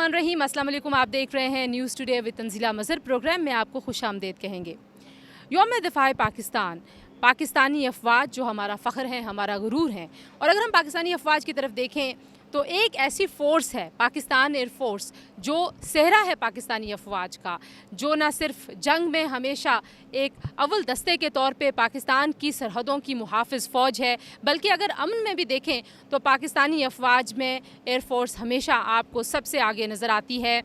बिस्मिल्लाहिर्रहमानिर्रहीम। अस्सलाम वालेकुम। आप देख रहे हैं news today with Tanzila Mazhar. Programme में आपको खुशामदीद कहेंगे। यौम दिफ़ाए पाकिस्तान, पाकिस्तानी अफवाज जो हमारा फ़ख्र है, हमारा गुरूर है। और अगर हम पाकिस्तानी अफवाज की तरफ देखें तो एक ऐसी फ़ोर्स है पाकिस्तान एयर फ़ोर्स जो सेहरा है पाकिस्तानी अफवाज का, जो न सिर्फ जंग में हमेशा एक अव्वल दस्ते के तौर पे पाकिस्तान की सरहदों की मुहाफ़िज़ फ़ौज है, बल्कि अगर अमन में भी देखें तो पाकिस्तानी अफवाज में एयर फ़ोर्स हमेशा आपको सबसे आगे नज़र आती है।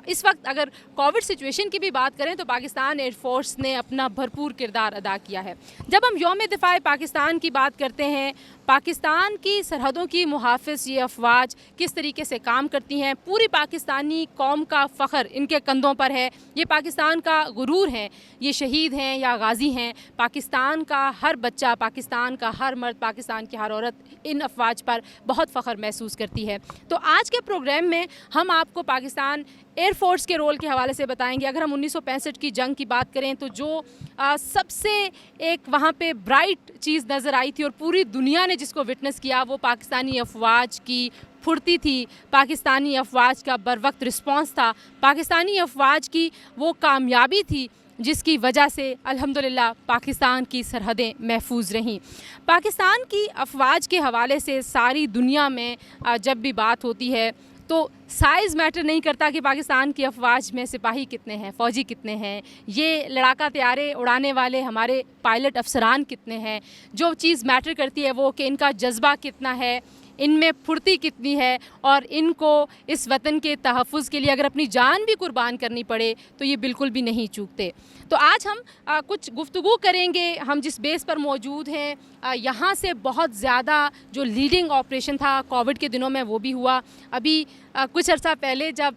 इस वक्त अगर कोविड सिचुएशन की भी बात करें तो पाकिस्तान एयर फ़ोर्स ने अपना भरपूर किरदार अदा किया है। जब हम यौम दिफ़ाए पाकिस्तान की बात करते हैं, पाकिस्तान की सरहदों की मुहाफ़िज़ ये अफवाज किस तरीके से काम करती हैं, पूरी पाकिस्तानी कौम का फ़ख्र इनके कंधों पर है। ये पाकिस्तान का गुरूर हैं, ये शहीद हैं या गाज़ी हैं। पाकिस्तान का हर बच्चा, पाकिस्तान का हर मर्द, पाकिस्तान की हर औरत इन अफवाज पर बहुत फ़ख्र महसूस करती है। तो आज के प्रोग्राम में हम आपको पाकिस्तान एयर फ़ोर्स के रोल के हवाले से बताएंगे। अगर हम 1965 की जंग की बात करें तो जो सबसे एक वहाँ पे ब्राइट चीज़ नज़र आई थी और पूरी दुनिया ने जिसको विटनेस किया, वो पाकिस्तानी अफवाज की फुर्ती थी, पाकिस्तानी अफवाज का बर वक्त रिस्पॉन्स था, पाकिस्तानी अफवाज की वो कामयाबी थी जिसकी वजह से अल्हम्दुलिल्लाह पाकिस्तान की सरहदें महफूज रहीं। पाकिस्तान की अफवाज के हवाले से सारी दुनिया में जब भी बात होती है तो साइज़ मैटर नहीं करता कि पाकिस्तान की अफवाज में सिपाही कितने हैं, फ़ौजी कितने हैं, ये लड़ाका तैयारे उड़ाने वाले हमारे पायलट अफसरान कितने हैं। जो चीज़ मैटर करती है वो कि इनका जज्बा कितना है, इनमें फुर्ती कितनी है और इनको इस वतन के तहफ़्फ़ुज़ के लिए अगर अपनी जान भी कुर्बान करनी पड़े तो ये बिल्कुल भी नहीं चूकते। तो आज हम कुछ गुफ्तगू करेंगे। हम जिस बेस पर मौजूद हैं यहाँ से बहुत ज़्यादा जो लीडिंग ऑपरेशन था कोविड के दिनों में वो भी हुआ। अभी कुछ अर्सा पहले जब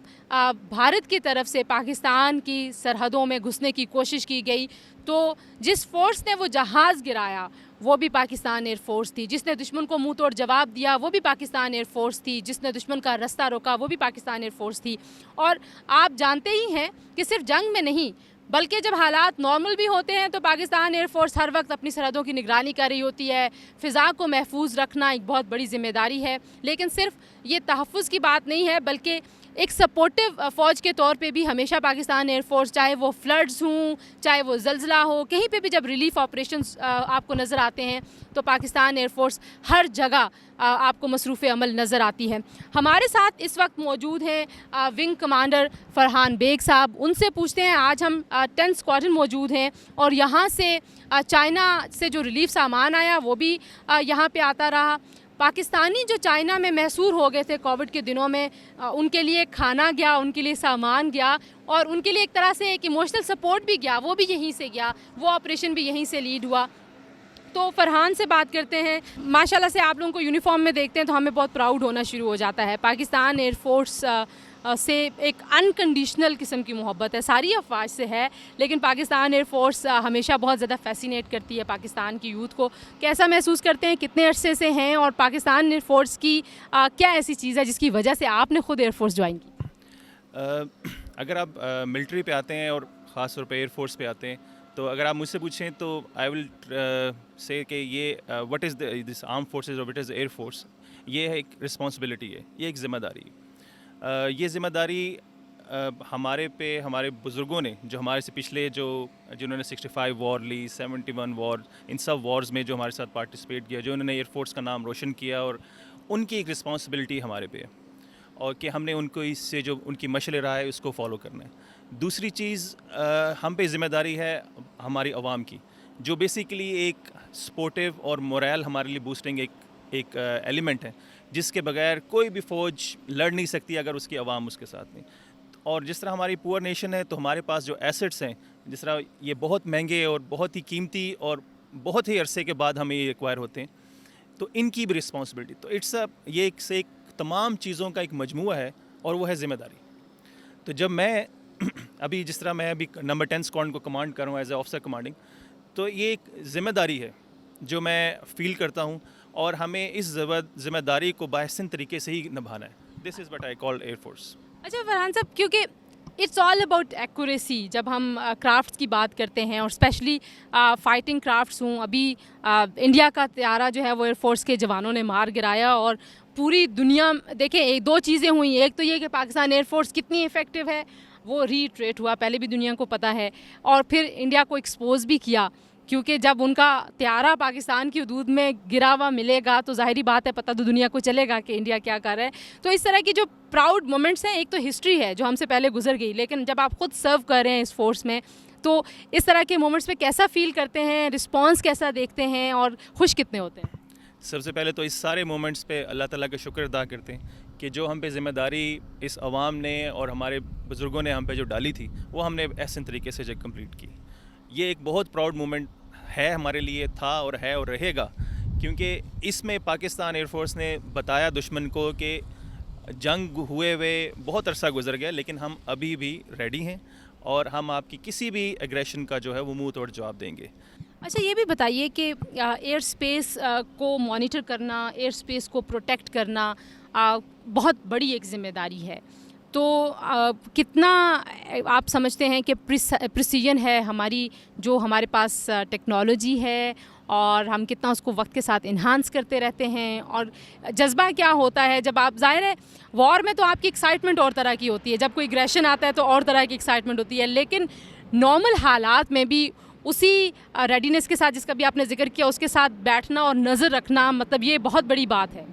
भारत की तरफ से पाकिस्तान की सरहदों में घुसने की कोशिश की गई तो जिस फ़ोर्स ने वो जहाज़ गिराया वो भी पाकिस्तान एयर फ़ोर्स थी, जिसने दुश्मन को मुंह तोड़ जवाब दिया वो भी पाकिस्तान एयर फ़ोर्स थी, जिसने दुश्मन का रास्ता रोका वो भी पाकिस्तान एयर फ़ोर्स थी। और आप जानते ही हैं कि सिर्फ जंग में नहीं बल्कि जब हालात नॉर्मल भी होते हैं तो पाकिस्तान एयर फ़ोर्स हर वक्त अपनी सरहदों की निगरानी कर रही होती है। फ़िज़ा को महफूज रखना एक बहुत बड़ी ज़िम्मेदारी है, लेकिन सिर्फ ये तहफ़्फ़ुज़ की बात नहीं है बल्कि एक सपोर्टिव फ़ौज के तौर पे भी हमेशा पाकिस्तान एयर फ़ोर्स, चाहे वो फ्लड्स हों, चाहे वो ज़ल्ज़ला हो, कहीं पे भी जब रिलीफ़ ऑपरेशंस आपको नज़र आते हैं तो पाकिस्तान एयर फ़ोर्स हर जगह आपको मसरूफ़ अमल नज़र आती है। हमारे साथ इस वक्त मौजूद हैं विंग कमांडर फ़रहान बेग साहब। उनसे पूछते हैं, आज हम 10 स्क्वाड्रन मौजूद हैं और यहाँ से चाइना से जो रिलीफ़ सामान आया वो भी यहाँ पे आता रहा। पाकिस्तानी जो चाइना में महसूर हो गए थे कोविड के दिनों में, उनके लिए खाना गया, उनके लिए सामान गया और उनके लिए एक तरह से एक इमोशनल सपोर्ट भी गया, वो भी यहीं से गया, वो ऑपरेशन भी यहीं से लीड हुआ। तो फ़रहान से बात करते हैं। माशाल्लाह से आप लोगों को यूनिफॉर्म में देखते हैं तो हमें बहुत प्राउड होना शुरू हो जाता है। पाकिस्तान एयर फ़ोर्स से एक अनकंडीशनल किस्म की मोहब्बत है, सारी अफवाज से है, लेकिन पाकिस्तान एयर फ़ोर्स हमेशा बहुत ज़्यादा फैसिनेट करती है पाकिस्तान की यूथ को। कैसा महसूस करते हैं, कितने अरसे से हैं और पाकिस्तान एयर फ़ोर्स की क्या ऐसी चीज़ है जिसकी वजह से आपने ख़ुद एयर फ़ोर्स ज्वाइन की? अगर आप मिलिट्री पे आते हैं और ख़ास तौर पे एयर फ़ोर्स पे आते हैं तो अगर आप मुझसे पूछें तो आई विल से कि ये what is this arm forces और व्हाट इज़ एयर फोर्स, ये है एक रिस्पॉन्सिबिलिटी है, ये एक ज़िम्मेदारी है। ये ज़िम्मेदारी हमारे पे हमारे बुज़ुर्गों ने जो हमारे से पिछले जिन्होंने 65 वॉर ली, 71 वॉर, इन सब वॉर्स में जो हमारे साथ पार्टिसिपेट किया, जो उन्होंने एयर फोर्स का नाम रोशन किया, और उनकी एक रिस्पॉन्सिबिलिटी हमारे पे है और कि हमने उनको इससे जो उनकी मशल राह है उसको फॉलो करना है। दूसरी चीज़ हम पे ज़िम्मेदारी है हमारी आवाम की, जो बेसिकली एक सपोर्टिव और मोरल हमारे लिए बूस्टिंग एक एलिमेंट है, जिसके बगैर कोई भी फ़ौज लड़ नहीं सकती अगर उसकी आवाम उसके साथ नहीं। और जिस तरह हमारी पुअर नेशन है तो हमारे पास जो एसेट्स हैं, जिस तरह ये बहुत महंगे और बहुत ही कीमती और बहुत ही अरसे के बाद हमें ये एक्वायर होते हैं, तो इनकी भी रिस्पॉन्सिबिलिटी, तो ये एक से एक तमाम चीज़ों का एक मजमूआ है और वो है ज़िम्मेदारी। तो जब मैं अभी जिस तरह मैं अभी नंबर 10 स्क्वाड्रन को कमांड कर रहा हूँ एज ए ऑफिसर कमांडिंग, तो ये एक ज़िम्मेदारी है जो मैं फ़ील करता हूँ और हमें इस ज़िम्मेदारी को बाहसिन तरीके से ही निभाना है। This is what I call air force. अच्छा फरहान साहब, क्योंकि इट्स ऑल अबाउट एक्यूरेसी जब हम क्राफ्ट्स की बात करते हैं और स्पेशली फाइटिंग क्राफ्ट्स हूँ, अभी इंडिया का त्यारा जो है वो एयरफोर्स के जवानों ने मार गिराया और पूरी दुनिया देखें, एक दो चीज़ें हुई। एक तो ये कि पाकिस्तान एयरफोर्स कितनी इफ़ेक्टिव है वो रीट्रेट हुआ, पहले भी दुनिया को पता है, और फिर इंडिया को एक्सपोज भी किया, क्योंकि जब उनका त्यारा पाकिस्तान की हदूद में गिरा हुआ मिलेगा तो ज़ाहिरी बात है पता तो दुनिया को चलेगा कि इंडिया क्या कर रहा है। तो इस तरह की जो प्राउड मोमेंट्स हैं, एक तो हिस्ट्री है जो हमसे पहले गुजर गई, लेकिन जब आप खुद सर्व कर रहे हैं इस फोर्स में तो इस तरह के मोमेंट्स पे कैसा फील करते हैं, रिस्पॉन्स कैसा देखते हैं और खुश कितने होते हैं? सबसे पहले तो इस सारे मोमेंट्स पे अल्लाह ताला का शुक्र अदा करते हैं कि जो हम पे ज़िम्मेदारी इस अवाम ने और हमारे बुज़ुर्गों ने हम पे जो डाली थी वो हमने एहसन तरीके से जो कंप्लीट की। ये एक बहुत प्राउड मोमेंट है हमारे लिए, था और है और रहेगा, क्योंकि इसमें पाकिस्तान एयरफोर्स ने बताया दुश्मन को कि जंग हुए हुए बहुत अरसा गुजर गया, लेकिन हम अभी भी रेडी हैं और हम आपकी किसी भी एग्रेशन का जो है वो मुंह तोड़ जवाब देंगे। अच्छा, ये भी बताइए कि एयर स्पेस को मॉनिटर करना, एयर स्पेस को प्रोटेक्ट करना बहुत बड़ी एक ज़िम्मेदारी है। तो कितना आप समझते हैं कि प्रिसीजन है हमारी जो हमारे पास टेक्नोलॉजी है, और हम कितना उसको वक्त के साथ इन्हांस करते रहते हैं, और जज्बा क्या होता है जब आप, ज़ाहिर है वॉर में तो आपकी एक्साइटमेंट और तरह की होती है, जब कोई एग्रेशन आता है तो और तरह की एक्साइटमेंट होती है, लेकिन नॉर्मल हालात में भी उसी रेडीनेस के साथ जिसका भी आपने जिक्र किया उसके साथ बैठना और नज़र रखना, मतलब ये बहुत बड़ी बात है।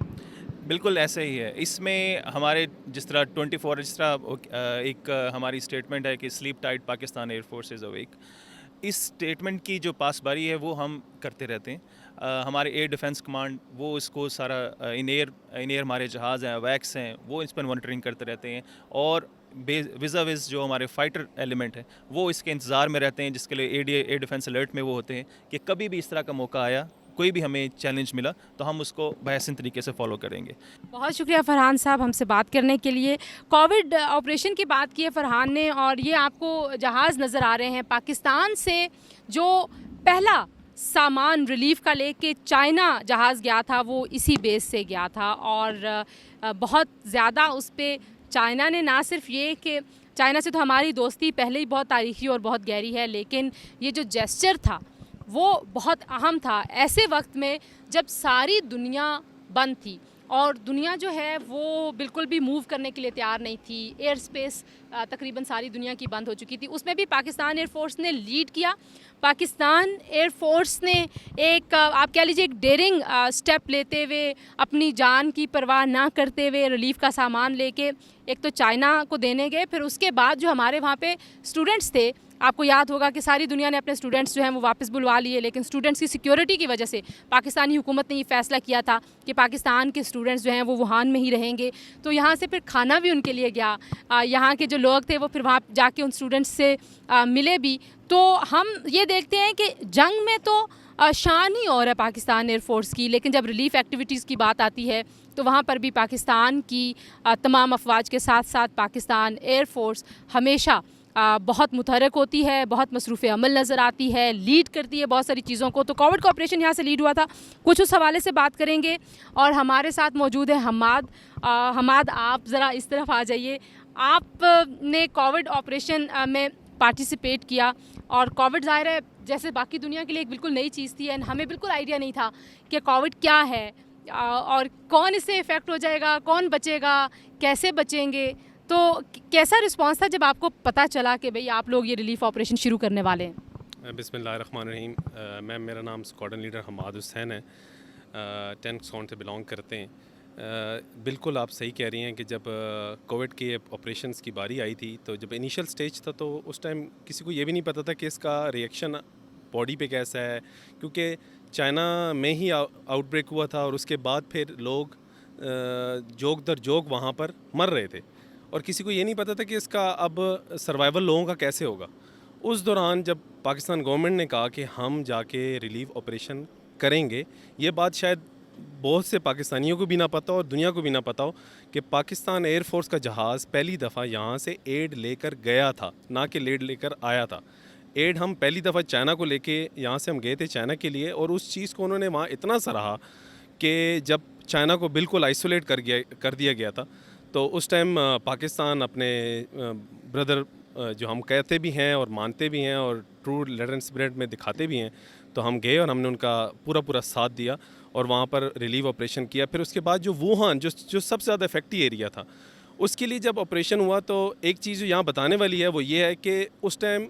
बिल्कुल ऐसे ही है। इसमें हमारे जिस तरह 24 जिस तरह एक हमारी स्टेटमेंट है कि sleep tight Pakistan air force is awake, इस स्टेटमेंट की जो पासबारी है वो हम करते रहते हैं। हमारे एयर डिफेंस कमांड वो इसको सारा इन एयर हमारे जहाज़ हैं, वैक्स हैं, वो इस पर मॉनिटरिंग करते रहते हैं, और विज़ा विज़ जो हमारे फाइटर एलिमेंट हैं वो इसके इंतज़ार में रहते हैं, जिसके लिए एयर डिफेंस अलर्ट में वो होते हैं कि कभी भी इस तरह का मौका आया, कोई भी हमें चैलेंज मिला तो हम उसको बेहतरीन तरीके से फॉलो करेंगे। बहुत शुक्रिया फरहान साहब हमसे बात करने के लिए। कोविड ऑपरेशन की बात की है फरहान ने, और ये आपको जहाज़ नज़र आ रहे हैं पाकिस्तान से जो पहला सामान रिलीफ का लेके चाइना जहाज़ गया था वो इसी बेस से गया था, और बहुत ज़्यादा उस पर चाइना ने, ना सिर्फ ये कि चाइना से तो हमारी दोस्ती पहले ही बहुत तारीखी और बहुत गहरी है, लेकिन ये जो जेस्चर था वो बहुत अहम था ऐसे वक्त में जब सारी दुनिया बंद थी और दुनिया जो है वो बिल्कुल भी मूव करने के लिए तैयार नहीं थी। एयर स्पेस तकरीबन सारी दुनिया की बंद हो चुकी थी, उसमें भी पाकिस्तान एयरफोर्स ने लीड किया। पाकिस्तान एयरफोर्स ने एक आप कह लीजिए एक डेयरिंग स्टेप लेते हुए, अपनी जान की परवाह ना करते हुए रिलीफ का सामान लेके एक तो चाइना को देने गए, फिर उसके बाद जो हमारे वहाँ पे स्टूडेंट्स थे, आपको याद होगा कि सारी दुनिया ने अपने स्टूडेंट्स जो हैं वो वापस बुलवा लिए, लेकिन स्टूडेंट्स की सिक्योरिटी की वजह से पाकिस्तानी हुकूमत ने ये फ़ैसला किया था कि पाकिस्तान के स्टूडेंट्स जो हैं वो वुहान में ही रहेंगे। तो यहाँ से फिर खाना भी उनके लिए गया, यहाँ के जो लोग थे वो फिर वहाँ जाके उन स्टूडेंट्स से मिले भी। तो हम ये देखते हैं कि जंग में तो शान ही और है पाकिस्तान एयरफोर्स की, लेकिन जब रिलीफ एक्टिविटीज़ की बात आती है तो वहाँ पर भी पाकिस्तान की तमाम अफवाज के साथ साथ पाकिस्तान एयरफोर्स हमेशा बहुत मुतहरक होती है, बहुत मसरूफ़ अमल नज़र आती है, लीड करती है बहुत सारी चीज़ों को। तो कोविड का ऑपरेशन यहाँ से लीड हुआ था, कुछ उस हवाले से बात करेंगे, और हमारे साथ मौजूद है हमाद। हमाद, आप ज़रा इस तरफ आ जाइए। आपने कोविड ऑपरेशन में पार्टिसिपेट किया, और कोविड ज़ाहिर है जैसे बाकी दुनिया के लिए एक बिल्कुल नई चीज़ थी, एंड हमें बिल्कुल आइडिया नहीं था कि कोविड क्या है और कौन इससे इफ़ेक्ट हो जाएगा, कौन बचेगा, कैसे बचेंगे। तो कैसा रिस्पांस था जब आपको पता चला कि भाई आप लोग ये रिलीफ ऑपरेशन शुरू करने वाले हैं? बिस्मिल्लाहिर्रहमानिर्रहीम। मैम, मेरा नाम स्क्वाड्रन लीडर हमाद हुसैन है, 10th स्क्वाड्रन से बिलोंग करते हैं। बिल्कुल आप सही कह रही हैं कि जब कोविड के ऑपरेशंस की बारी आई थी, तो जब इनिशियल स्टेज था तो उस टाइम किसी को ये भी नहीं पता था कि इसका रिएक्शन बॉडी पे कैसा है, क्योंकि चाइना में ही आउटब्रेक हुआ था और उसके बाद फिर लोग जोक दर जोक वहाँ पर मर रहे थे, और किसी को ये नहीं पता था कि इसका अब सर्वाइवल लोगों का कैसे होगा। उस दौरान जब पाकिस्तान गवर्नमेंट ने कहा कि हम जाके रिलीफ ऑपरेशन करेंगे, ये बात शायद बहुत से पाकिस्तानियों को भी ना पता हो और दुनिया को भी ना पता हो कि पाकिस्तान एयरफोर्स का जहाज़ पहली दफ़ा यहाँ से एड लेकर गया था, ना कि लेड लेकर आया था। एड हम पहली दफ़ा चाइना को लेके यहाँ से हम गए थे चाइना के लिए, और उस चीज़ को उन्होंने वहाँ इतना सराहा कि जब चाइना को बिल्कुल आइसोलेट कर दिया गया था, तो उस टाइम पाकिस्तान अपने ब्रदर जो हम कहते भी हैं और मानते भी हैं और ट्रू लेटर एंड स्पिरिट में दिखाते भी हैं, तो हम गए और हमने उनका पूरा साथ दिया, और वहाँ पर रिलीव ऑपरेशन किया। फिर उसके बाद जो वुहान जो सबसे ज़्यादा इफेक्टिव एरिया था, उसके लिए जब ऑपरेशन हुआ तो एक चीज़ जो यहाँ बताने वाली है वो ये है कि उस टाइम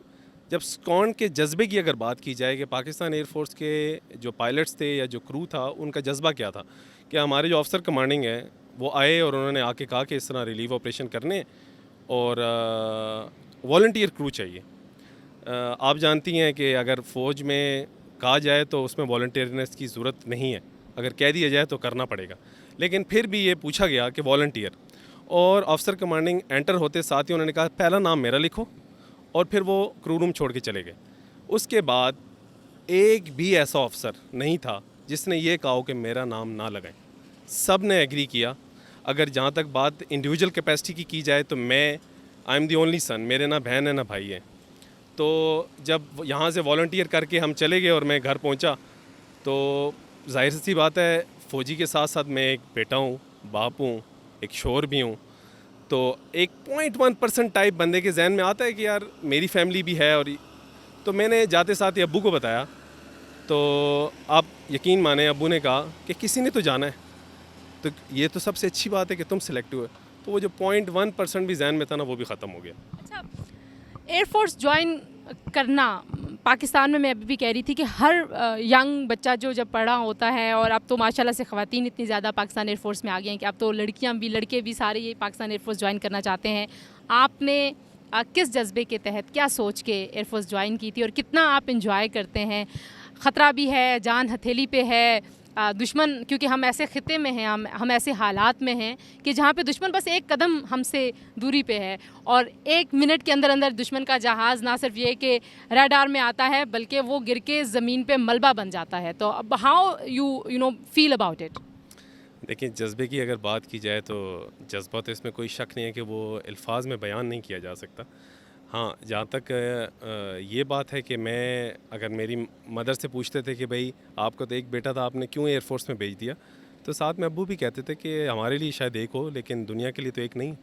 जब स्कॉन के जज्बे की अगर बात की जाए कि पाकिस्तान एयरफोर्स के जो पायलट्स थे या जो क्रू था उनका जज्बा क्या था, कि हमारे जो अफसर कमांडिंग है वो आए और उन्होंने आके कहा कि इस तरह रिलीव ऑपरेशन करने और वॉलंटियर क्रू चाहिए। आप जानती हैं कि अगर फ़ौज में कहा जाए तो उसमें वॉलंटियरनेस की ज़रूरत नहीं है, अगर कह दिया जाए तो करना पड़ेगा, लेकिन फिर भी ये पूछा गया कि वॉलंटियर, और अफसर कमांडिंग एंटर होते साथ ही उन्होंने कहा पहला नाम मेरा लिखो, और फिर वो क्रू रूम छोड़ के चले गए। उसके बाद एक भी ऐसा अफसर नहीं था जिसने ये कहा हो कि मेरा नाम ना लगाएं, सब ने एग्री किया। अगर जहाँ तक बात इंडिविजुअल कैपेसिटी की जाए तो मैं I am the only son, मेरे ना बहन है ना भाई है। तो जब यहाँ से वॉलंटियर करके हम चले गए और मैं घर पहुँचा तो जाहिर सी बात है फ़ौजी के साथ साथ मैं एक बेटा हूँ, बाप हूँ, एक शोहर भी हूँ। तो एक 0.1% टाइप बंदे के जहन में आता है कि यार मेरी फैमिली भी है। और तो मैंने जाते साथ ही अब्बू को बताया, तो आप यकीन माने अब्बू ने कहा कि किसी ने तो जाना है, तो ये तो सबसे अच्छी बात है कि तुम सिलेक्ट हुए। तो वो जो 0.1% भी जहन में था ना वो भी ख़त्म हो गया। अच्छा, एयरफोर्स ज्वाइन करना पाकिस्तान में, मैं अभी भी कह रही थी कि हर यंग बच्चा जो जब पढ़ा होता है, और अब तो माशाल्लाह से ख़वातीन इतनी ज़्यादा पाकिस्तान एयरफोर्स में आ गई हैं कि अब तो लड़कियां भी लड़के भी सारे ये पाकिस्तान एयरफोर्स ज्वाइन करना चाहते हैं। आपने किस जज्बे के तहत, क्या सोच के एयरफोर्स ज्वाइन की थी और कितना आप इंजॉय करते हैं? ख़तरा भी है, जान हथेली पे है, दुश्मन, क्योंकि हम ऐसे ख़िते में हैं, हम ऐसे हालात में हैं कि जहाँ पे दुश्मन बस एक कदम हमसे दूरी पे है, और 1 मिनट के अंदर अंदर दुश्मन का जहाज़ ना सिर्फ ये कि रडार में आता है बल्कि वो गिर के ज़मीन पे मलबा बन जाता है। तो अब how you know feel about it? देखिए, जज्बे की अगर बात की जाए तो जज्बा तो इसमें कोई शक नहीं है कि वो अल्फाज में बयान नहीं किया जा सकता। हाँ, जहाँ तक ये बात है कि मैं, अगर मेरी मदर से पूछते थे कि भाई आपका तो एक बेटा था, आपने क्यों एयरफोर्स में भेज दिया, तो साथ में अब्बू भी कहते थे कि हमारे लिए शायद एक हो लेकिन दुनिया के लिए तो एक नहीं।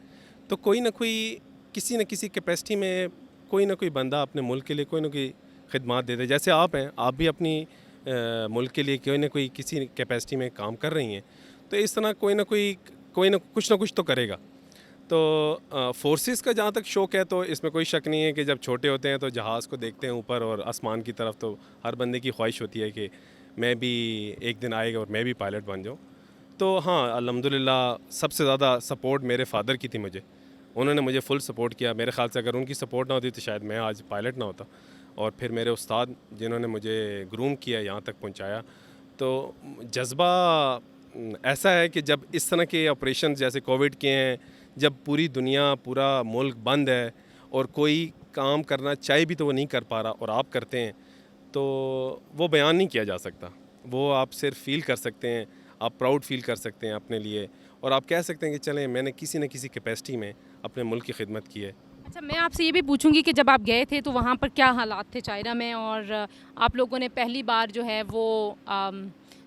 तो कोई ना कोई, किसी न किसी कैपेसिटी में कोई ना कोई बंदा अपने मुल्क के लिए कोई ना कोई खिदमत देते। जैसे आप हैं, आप भी अपनी मुल्क के लिए कोई ना कोई किसी कैपेसिटी में काम कर रही हैं, तो इस तरह कोई ना कुछ ना कुछ तो करेगा। तो फोर्सेस का जहाँ तक शौक़ है तो इसमें कोई शक नहीं है कि जब छोटे होते हैं तो जहाज़ को देखते हैं ऊपर और आसमान की तरफ, तो हर बंदे की ख्वाहिश होती है कि मैं भी एक दिन आएगा और मैं भी पायलट बन जाऊँ। तो हाँ, अल्हम्दुलिल्लाह सबसे ज़्यादा सपोर्ट मेरे फ़ादर की थी मुझे, उन्होंने मुझे फुल सपोर्ट किया। मेरे ख़्याल से अगर उनकी सपोर्ट ना होती तो शायद मैं आज पायलट ना होता। और फिर मेरे उस्ताद जिन्होंने मुझे ग्रूम किया, यहाँ तक पहुँचाया। तो जज्बा ऐसा है कि जब इस तरह के ऑपरेशन जैसे कोविड के हैं, जब पूरी दुनिया, पूरा मुल्क बंद है और कोई काम करना चाहे भी तो वो नहीं कर पा रहा और आप करते हैं, तो वो बयान नहीं किया जा सकता। वो आप सिर्फ फ़ील कर सकते हैं, आप प्राउड फ़ील कर सकते हैं अपने लिए, और आप कह सकते हैं कि चलें मैंने किसी न किसी कैपेसिटी में अपने मुल्क की खिदमत की है। अच्छा, मैं आपसे ये भी पूछूंगी कि जब आप गए थे तो वहाँ पर क्या हालात थे चाइना में, और आप लोगों ने पहली बार जो है वो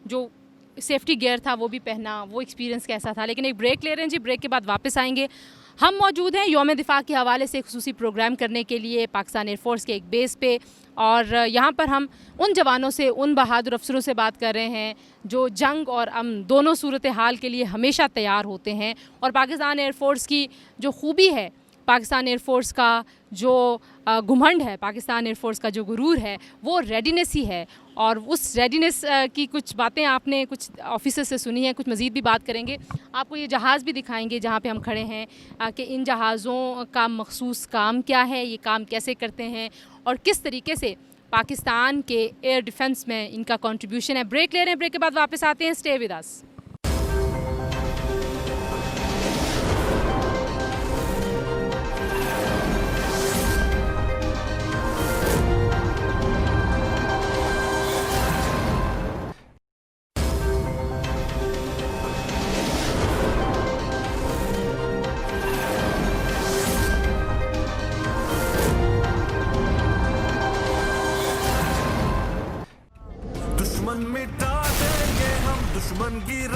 जो सेफ्टी गियर था वो भी पहना, वो एक्सपीरियंस कैसा था? लेकिन एक ब्रेक ले रहे हैं जी, ब्रेक के बाद वापस आएंगे। हम मौजूद हैं यौम दिफा के हवाले से खुसूसी प्रोग्राम करने के लिए पाकिस्तान एयरफोर्स के एक बेस पे, और यहाँ पर हम उन जवानों से, उन बहादुर अफसरों से बात कर रहे हैं जो जंग और अमन दोनों सूरत हाल के लिए हमेशा तैयार होते हैं। और पाकिस्तान एयरफोर्स की जो खूबी है, पाकिस्तान एयरफोर्स का जो घुमंड है, पाकिस्तान एयरफोर्स का जो गुरूर है, वो रेडीनेस ही है। और उस रेडीनेस की कुछ बातें आपने कुछ ऑफिसर से सुनी हैं, कुछ मज़ीद भी बात करेंगे। आपको ये जहाज़ भी दिखाएंगे जहाँ पे हम खड़े हैं, कि इन जहाज़ों का मखसूस काम क्या है, ये काम कैसे करते हैं और किस तरीके से पाकिस्तान के एयर डिफेंस में इनका कंट्रीब्यूशन है। ब्रेक ले रहे हैं, ब्रेक के बाद वापस आते हैं। Stay with us. दुश्मन मिटा देंगे हम, दुश्मन गिरा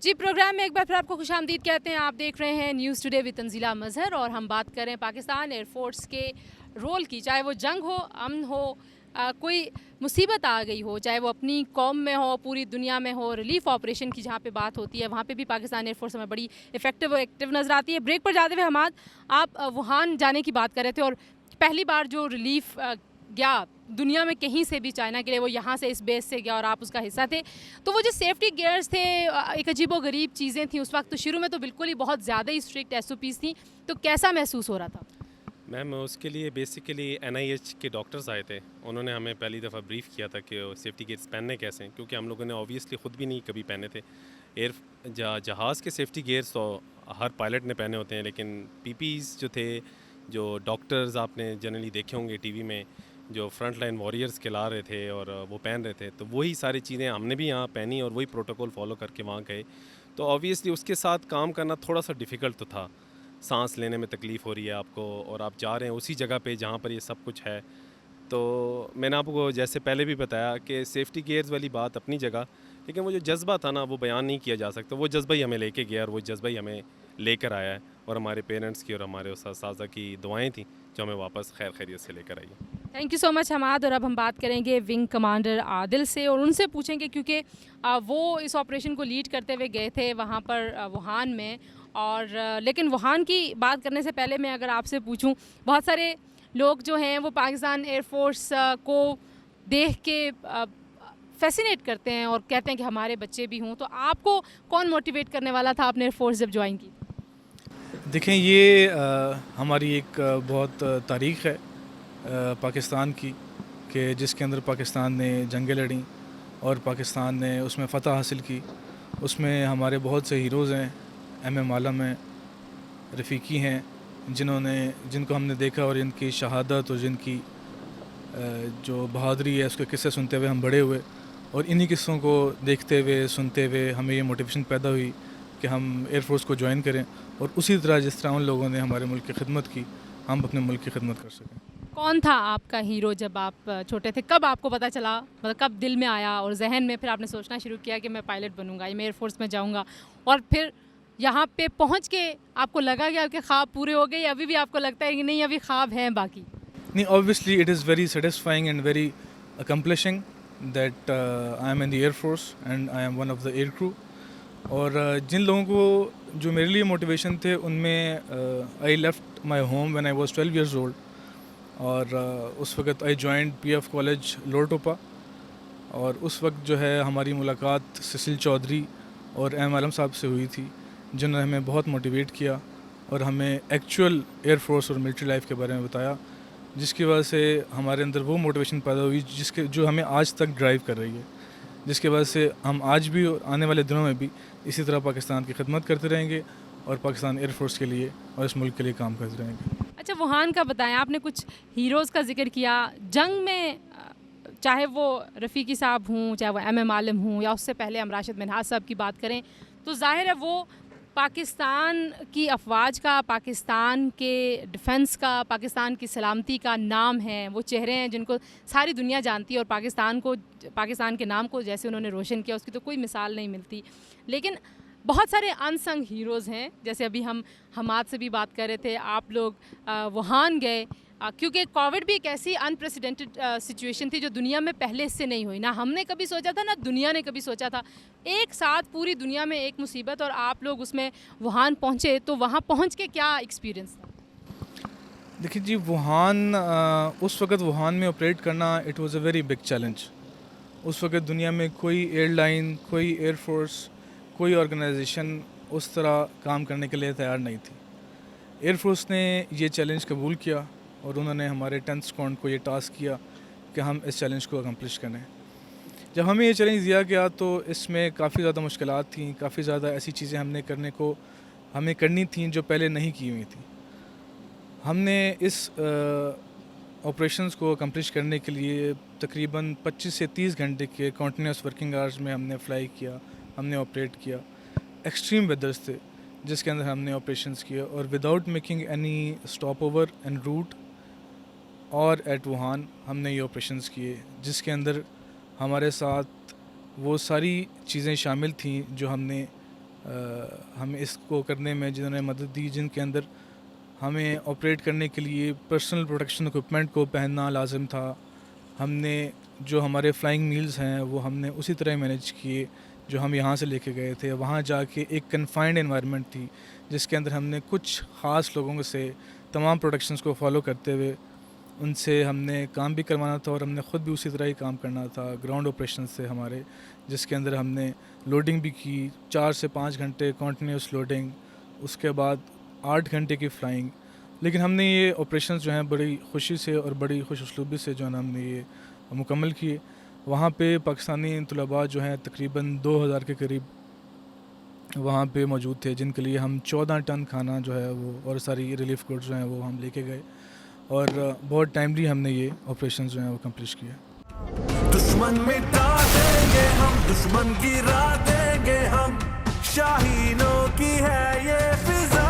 जी, प्रोग्राम में एक बार फिर आपको खुशामदीद कहते हैं। आप देख रहे हैं news today with Tanzila Mazhar और हम बात कर रहे हैं पाकिस्तान एयरफोर्स के रोल की। चाहे वो जंग हो, अमन हो, कोई मुसीबत आ गई हो, चाहे वो अपनी कौम में हो, पूरी दुनिया में हो, रिलीफ ऑपरेशन की जहाँ पे बात होती है वहाँ पे भी पाकिस्तान एयरफोर्स हमें बड़ी इफेक्टिव और एक्टिव नज़र आती है। ब्रेक पर जाते हुए हमाद, आप वुहान जाने की बात कर रहे थे और पहली बार जो रिलीफ गया दुनिया में कहीं से भी चाइना के लिए, वो यहाँ से इस बेस से गया और आप उसका हिस्सा थे। तो वो जो सेफ्टी गियर्स थे, एक अजीबोगरीब चीज़ें थी उस वक्त। तो शुरू में तो बिल्कुल ही बहुत ज़्यादा ही स्ट्रिक्ट SOPs थी। तो कैसा महसूस हो रहा था? मैम उसके लिए बेसिकली NIH के डॉक्टर्स आए थे, उन्होंने हमें पहली दफ़ा ब्रीफ़ किया था कि सेफ्टी गियर्स पहनने कैसे हैं, क्योंकि हम लोगों ने ऑब्वियसली ख़ुद भी नहीं कभी पहने थे। जहाज़ के सेफ्टी गियर्स तो हर पायलट ने पहने होते हैं, लेकिन PPEs जो थे, जो डॉक्टर्स आपने जनरली देखे होंगे टीवी में, जो फ्रंट लाइन वॉरियर्स खिला रहे थे और वो पहन रहे थे, तो वही सारी चीज़ें हमने भी यहाँ पहनी और वही प्रोटोकॉल फॉलो करके वहाँ गए। तो ऑब्वियसली उसके साथ काम करना थोड़ा सा डिफ़िकल्ट तो था। सांस लेने में तकलीफ़ हो रही है आपको और आप जा रहे हैं उसी जगह पे जहाँ पर ये सब कुछ है। तो मैंने आपको जैसे पहले भी बताया कि सेफ्टी गियर्स वाली बात अपनी जगह, लेकिन वो जो जज्बा था ना, वो बयान नहीं किया जा सकता। वो जज्बा ही हमें लेके गया और वो जज्बा ही हमें लेकर आया है, और हमारे पेरेंट्स की और हमारे उस असातिज़ा की दुआएं थी जो हमें वापस खैर खैरियत से लेकर आई है। Thank you so much Hammad. और अब हम बात करेंगे विंग कमांडर आदिल से और उनसे पूछेंगे, क्योंकि वो इस ऑपरेशन को लीड करते हुए गए थे वहाँ पर वुहान में। और लेकिन वुहान की बात करने से पहले मैं अगर आपसे पूछूं, बहुत सारे लोग जो हैं वो पाकिस्तान एयरफोर्स को देख के फैसिनेट करते हैं और कहते हैं कि हमारे बच्चे भी हों। तो आपको कौन मोटिवेट करने वाला था आपने एयरफोर्स जब ज्वाइन की? देखें, ये हमारी एक बहुत तारीख़ है पाकिस्तान की, कि जिसके अंदर पाकिस्तान ने जंगें लड़ी और पाकिस्तान ने उसमें फ़तह हासिल की। उसमें हमारे बहुत से हीरोज़ हैं, MM आलम हैं, रफ़ीकी हैं, जिनको हमने देखा और जिनकी शहादत और जिनकी जो बहादुरी है उसके किस्से सुनते हुए हम बड़े हुए। और इन्हीं किस्सों को देखते हुए सुनते हुए हमें ये मोटिवेशन पैदा हुई कि हम एयरफोर्स को ज्वाइन करें, और उसी तरह जिस तरह उन लोगों ने हमारे मुल्क की खिदमत की, हम अपने मुल्क की खिदमत कर सकें। कौन था आपका हीरो जब आप छोटे थे? कब आपको पता चला, मतलब कब दिल में आया और जहन में फिर आपने सोचना शुरू किया कि मैं पायलट बनूंगा, या मैं एयरफोर्स में जाऊंगा? और फिर यहाँ पे पहुँच के आपको लगा कि आपके ख्वाब पूरे हो गए, या अभी भी आपको लगता है कि नहीं अभी ख्वाब हैं बाकी? नहीं, obviously it is very satisfying and very accomplishing that I am in the air force and I M one of the air crew. और जिन लोगों को जो मेरे लिए मोटिवेशन थे, उनमें I left my home when I was 12 years old, और उस वक्त आई जॉइंड PF कॉलेज लोरटोपा। और उस वक्त जो है हमारी मुलाकात सिसिल चौधरी और M आलम साहब से हुई थी, जिन्होंने हमें बहुत मोटिवेट किया और हमें एक्चुअल एयरफोर्स और मिलिट्री लाइफ के बारे में बताया, जिसकी वजह से हमारे अंदर वो मोटिवेशन पैदा हुई जो हमें आज तक ड्राइव कर रही है, जिसके वजह से हम आज भी और आने वाले दिनों में भी इसी तरह पाकिस्तान की खिदमत करते रहेंगे और पाकिस्तान एयरफोर्स के लिए और इस मुल्क के लिए काम करते रहेंगे। अच्छा, वुहान का बताएं, आपने कुछ हीरोज़ का जिक्र किया जंग में, चाहे वो रफ़ीकी साहब हों, चाहे वो MM आलम हों, या उससे पहले हम राशिद मिन्हाज साहब की बात करें, तो जाहिर है वो पाकिस्तान की अफवाज का, पाकिस्तान के डिफेंस का, पाकिस्तान की सलामती का नाम है। वो चेहरे हैं जिनको सारी दुनिया जानती है, और पाकिस्तान के नाम को जैसे उन्होंने रोशन किया उसकी तो कोई मिसाल नहीं मिलती। लेकिन बहुत सारे अनसंग हीरोज़ हैं, जैसे अभी हम हमाद से भी बात कर रहे थे, आप लोग वुहान गए क्योंकि कोविड भी एक ऐसी अनप्रेसिडेंटेड सिचुएशन थी जो दुनिया में पहले इससे नहीं हुई। ना हमने कभी सोचा था, ना दुनिया ने कभी सोचा था। एक साथ पूरी दुनिया में एक मुसीबत, और आप लोग उसमें वुहान पहुँचे, तो वहाँ पहुँच के क्या एक्सपीरियंस था? देखिए जी, वुहान उस वक्त वुहान में ऑपरेट करना, it was a very big challenge. उस वक्त दुनिया में कोई एयरलाइन, कोई एयरफोर्स, कोई ऑर्गेनाइजेशन उस तरह काम करने के लिए तैयार नहीं थी। एयरफोर्स ने ये चैलेंज कबूल किया और उन्होंने हमारे 10th स्क्वाड को ये टास्क किया कि हम इस चैलेंज को अकम्प्लिश करें। जब हमें ये चैलेंज दिया गया तो इसमें काफ़ी ज़्यादा मुश्किलात थी, काफ़ी ज़्यादा ऐसी चीज़ें हमें करनी थी जो पहले नहीं की हुई थी। हमने इस ऑपरेशंस को अकम्प्लिश करने के लिए तकरीबन 25 से 30 घंटे के कॉन्टीन्यूस वर्किंग आवर्स में हमने फ़्लाई किया, हमने ऑपरेट किया। एक्सट्रीम वेदर्स थे जिसके अंदर हमने ऑपरेशंस किए, और without making any stop over an route और एट वुहान हमने ये ऑपरेशंस किए, जिसके अंदर हमारे साथ वो सारी चीज़ें शामिल थी जो हमने हमें इसको करने में जिन्होंने मदद दी, जिनके अंदर हमें ऑपरेट करने के लिए पर्सनल प्रोटेक्शन इक्विपमेंट को पहनना लाजिम था। हमने जो हमारे फ्लाइंग मील्स हैं वो हमने उसी तरह मैनेज किए जो हम यहाँ से लेके गए थे। वहाँ जाके एक कन्फाइंड एनवायरनमेंट थी जिसके अंदर हमने कुछ ख़ास लोगों से तमाम प्रोटेक्शंस को फॉलो करते हुए उनसे हमने काम भी करवाना था और हमने ख़ुद भी उसी तरह ही काम करना था। ग्राउंड ऑपरेशन से हमारे, जिसके अंदर हमने लोडिंग भी की, 4 से 5 घंटे कॉन्टीन्यूस लोडिंग, उसके बाद 8 घंटे की फ़्लाइंग। लेकिन हमने ये ऑपरेशन जो हैं बड़ी खुशी से और बड़ी खुश उसलूबी से जो है ना हमने ये मुकम्मल किए। वहाँ पे पाकिस्तानी तलबा जो हैं तकरीबन 2000 के करीब वहाँ पे मौजूद थे, जिनके लिए हम 14 टन खाना जो है वो और सारी रिलीफ गुड्स जो हैं वो हम लेके गए और बहुत टाइमली हमने ये ऑपरेशन जो हैं वो कम्प्लीट किया। दुश्मन मिटा देंगे हम, दुश्मन गिरा देंगे हम, शाहीनों की है ये फिजा।